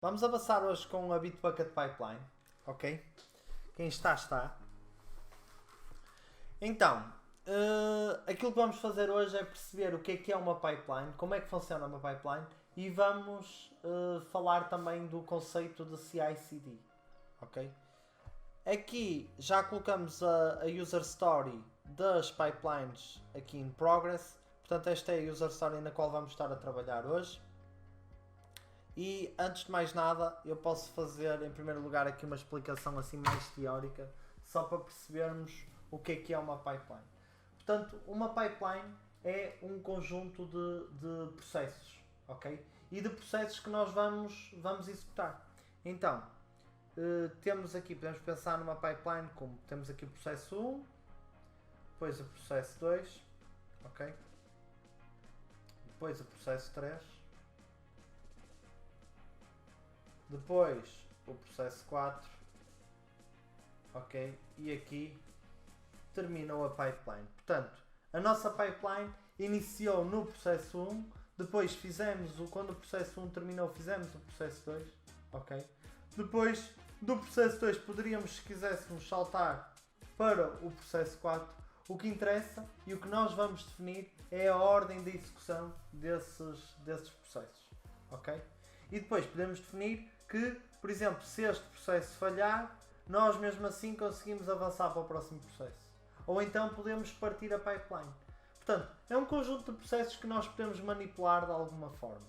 Vamos avançar hoje com a Bitbucket Pipeline, ok? Quem está, está. Então, aquilo que vamos fazer hoje é perceber o que é uma pipeline, como é que funciona uma pipeline e vamos falar também do conceito de CI/CD, ok? Aqui já colocamos a user story das pipelines aqui em progress, portanto esta é a user story na qual vamos estar a trabalhar hoje. E antes de mais nada, eu posso fazer em primeiro lugar aqui uma explicação assim mais teórica, só para percebermos o que é uma pipeline. Portanto, uma pipeline é um conjunto de processos, ok? E de processos que nós vamos executar. Então, temos aqui, podemos pensar numa pipeline como temos aqui o processo 1, depois o processo 2, ok? Depois o processo 3, depois o processo 4, ok? E aqui terminou a pipeline. Portanto, a nossa pipeline iniciou no processo 1, depois quando o processo 1 terminou, fizemos o processo 2, ok? Depois do processo 2 poderíamos, se quiséssemos, saltar para o processo 4. O que interessa e o que nós vamos definir é a ordem de execução desses processos, ok? E depois podemos definir que, por exemplo, se este processo falhar, nós mesmo assim conseguimos avançar para o próximo processo. Ou então podemos partir a pipeline. Portanto, é um conjunto de processos que nós podemos manipular de alguma forma.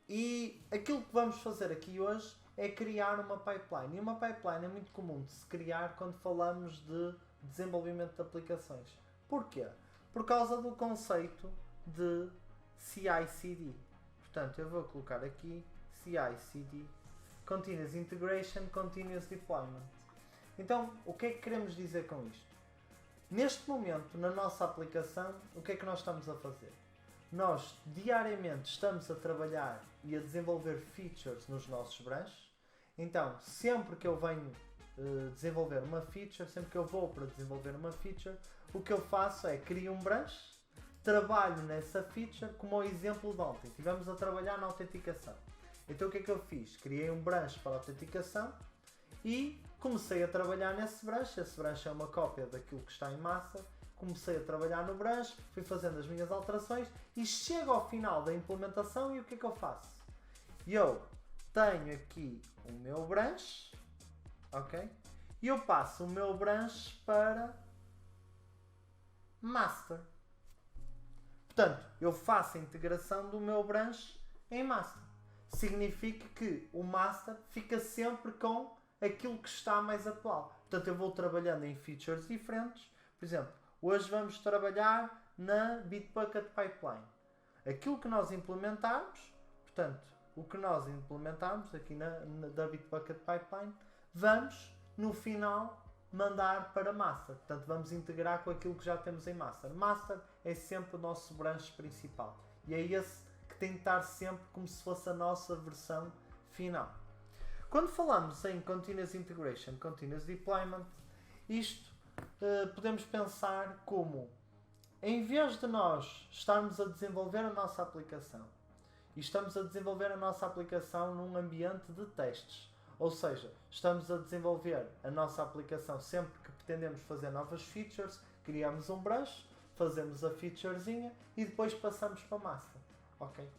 E aquilo que vamos fazer aqui hoje é criar uma pipeline. E uma pipeline é muito comum de se criar quando falamos de desenvolvimento de aplicações. Porquê? Por causa do conceito de CI/CD. Portanto, eu vou colocar aqui CI/CD, Continuous Integration, Continuous Deployment. Então, o que é que queremos dizer com isto? Neste momento, na nossa aplicação, o que é que nós estamos a fazer? Nós, diariamente, estamos a trabalhar e a desenvolver features nos nossos branches. Então, sempre que eu venho desenvolver uma feature, sempre que eu vou para desenvolver uma feature, o que eu faço é crio um branch, trabalho nessa feature, como o exemplo de ontem. Estivemos a trabalhar na autenticação. Então o que é que eu fiz? Criei um branch para a autenticação e comecei a trabalhar nesse branch. Esse branch é uma cópia daquilo que está em master. Comecei a trabalhar no branch, fui fazendo as minhas alterações e chego ao final da implementação e o que é que eu faço? Eu tenho aqui o meu branch, ok? E eu passo o meu branch para master. Portanto, eu faço a integração do meu branch em master. Significa que o master fica sempre com aquilo que está mais atual. Portanto, eu vou trabalhando em features diferentes. Por exemplo, hoje vamos trabalhar na Bitbucket Pipeline. Aquilo que nós implementarmos, portanto, o que nós implementarmos aqui da Bitbucket Pipeline, vamos, no final, mandar para master. Portanto, vamos integrar com aquilo que já temos em master. Master é sempre o nosso branch principal. E é esse que tem de estar sempre como se fosse a nossa versão final. Quando falamos em Continuous Integration, Continuous Deployment, isto podemos pensar como, em vez de nós estarmos a desenvolver a nossa aplicação, e estamos a desenvolver a nossa aplicação num ambiente de testes, ou seja, estamos a desenvolver a nossa aplicação sempre que pretendemos fazer novas features, criamos um branch, fazemos a featurezinha e depois passamos para master. Okay?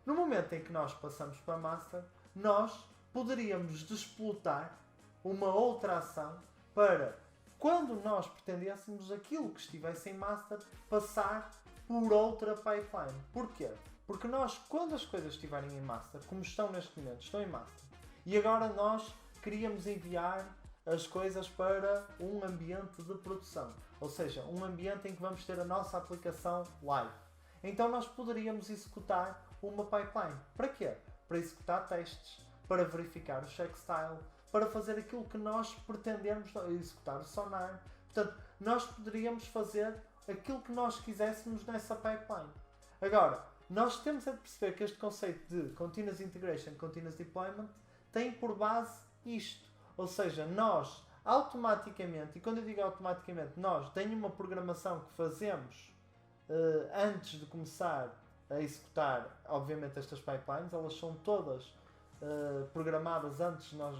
No momento em que nós passamos para master, nós poderíamos desplotar uma outra ação para, quando nós pretendêssemos aquilo que estivesse em master, passar por outra pipeline. Porquê? Porque nós, quando as coisas estiverem em master, como estão neste momento, estão em master, e agora nós queríamos enviar as coisas para um ambiente de produção, ou seja, um ambiente em que vamos ter a nossa aplicação live. Então nós poderíamos executar uma pipeline. Para quê? Para executar testes, para verificar o check style, para fazer aquilo que nós pretendemos, executar o sonar. Portanto, nós poderíamos fazer aquilo que nós quiséssemos nessa pipeline. Agora, nós temos de perceber que este conceito de Continuous Integration, Continuous Deployment, tem por base isto. Ou seja, nós automaticamente, e quando eu digo automaticamente, nós tem uma programação que fazemos antes de começar a executar, obviamente, estas pipelines, elas são todas programadas antes de nós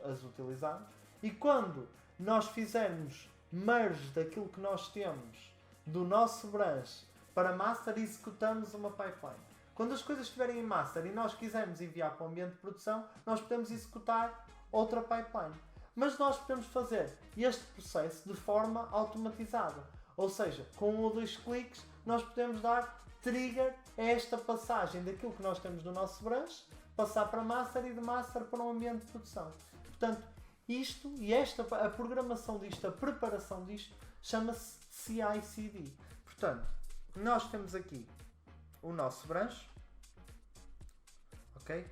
as utilizarmos. E quando nós fizermos merge daquilo que nós temos do nosso branch para master, executamos uma pipeline. Quando as coisas estiverem em master e nós quisermos enviar para o ambiente de produção, nós podemos executar outra pipeline. Mas nós podemos fazer este processo de forma automatizada. Ou seja, com 1 ou 2 cliques, nós podemos dar trigger a esta passagem daquilo que nós temos no nosso branch, passar para master e de master para um ambiente de produção. Portanto, isto e a programação disto, a preparação disto, chama-se CI/CD. Portanto, nós temos aqui o nosso branch, ok?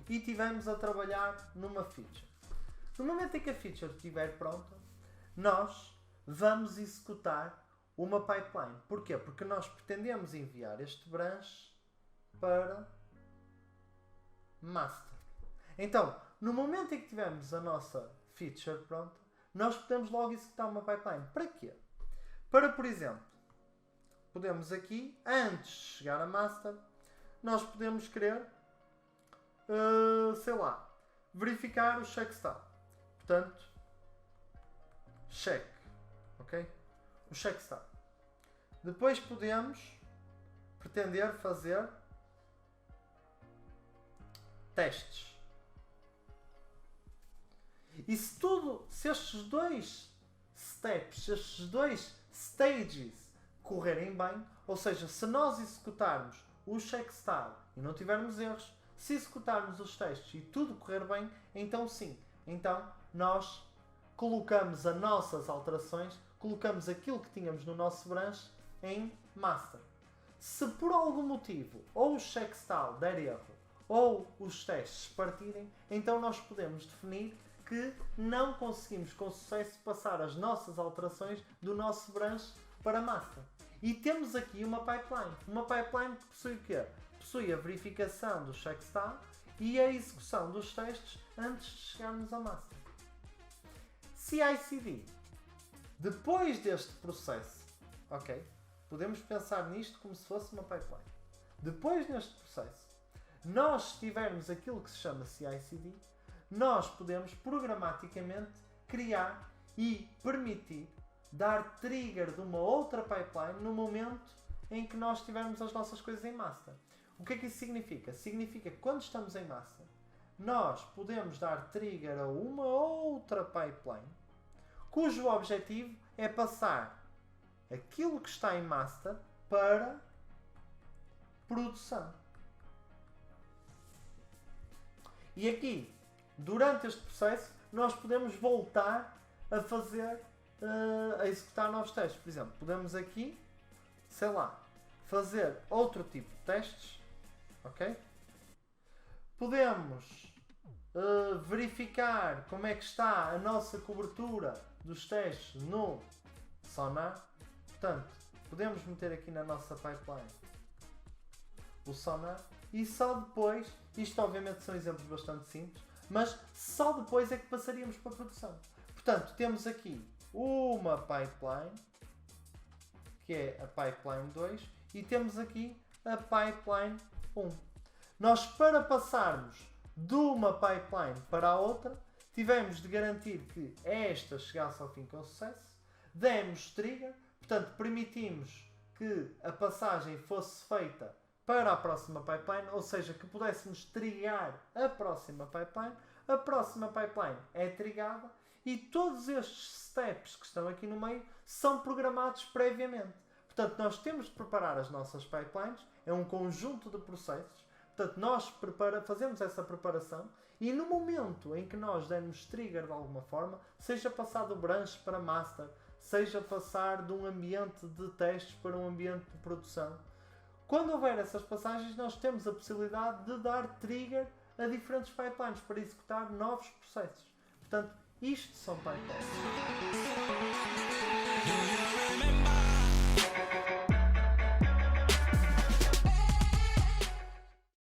E tivemos a trabalhar numa feature. No momento em que a feature estiver pronta, nós vamos executar uma pipeline. Porquê? Porque nós pretendemos enviar este branch para master. Então, no momento em que tivermos a nossa feature pronta, nós podemos logo executar uma pipeline. Para quê? Para, por exemplo, podemos aqui, antes de chegar a master, nós podemos querer, sei lá, verificar o check style. Portanto, check, ok? O check style. Depois podemos pretender fazer testes. E se estes dois steps, estes dois stages correrem bem, ou seja, se nós executarmos o check style e não tivermos erros, se executarmos os testes e tudo correr bem, então sim, então nós colocamos as nossas alterações, colocamos aquilo que tínhamos no nosso branch em master. Se por algum motivo ou o check style der erro ou os testes partirem, então nós podemos definir que não conseguimos com sucesso passar as nossas alterações do nosso branch para master. E temos aqui uma pipeline. Uma pipeline que possui o quê? Possui a verificação do check style e a execução dos testes antes de chegarmos a master. CI/CD. Depois deste processo, ok? Podemos pensar nisto como se fosse uma pipeline. Depois deste processo, nós se tivermos aquilo que se chama CI/CD, nós podemos programaticamente criar e permitir dar trigger de uma outra pipeline no momento em que nós tivermos as nossas coisas em master. O que é que isso significa? Significa que quando estamos em master, nós podemos dar trigger a uma outra pipeline cujo objetivo é passar aquilo que está em master para produção. E aqui, durante este processo, nós podemos voltar a fazer, a executar novos testes. Por exemplo, podemos aqui, sei lá, fazer outro tipo de testes, ok? Podemos verificar como é que está a nossa cobertura dos testes no Sonar. Portanto, podemos meter aqui na nossa pipeline o Sonar e só depois, isto obviamente são exemplos bastante simples, mas só depois é que passaríamos para a produção. Portanto, temos aqui uma pipeline, que é a pipeline 2, e temos aqui a pipeline 1. Nós, para passarmos de uma pipeline para a outra, tivemos de garantir que esta chegasse ao fim com sucesso, demos trigger, portanto permitimos que a passagem fosse feita para a próxima pipeline, ou seja, que pudéssemos triggar a próxima pipeline é trigada e todos estes steps que estão aqui no meio são programados previamente. Portanto, nós temos de preparar as nossas pipelines, é um conjunto de processos, portanto, nós fazemos essa preparação e no momento em que nós demos trigger de alguma forma, seja passar do branch para master, seja passar de um ambiente de testes para um ambiente de produção, quando houver essas passagens, nós temos a possibilidade de dar trigger a diferentes pipelines para executar novos processos. Portanto, isto são pipelines.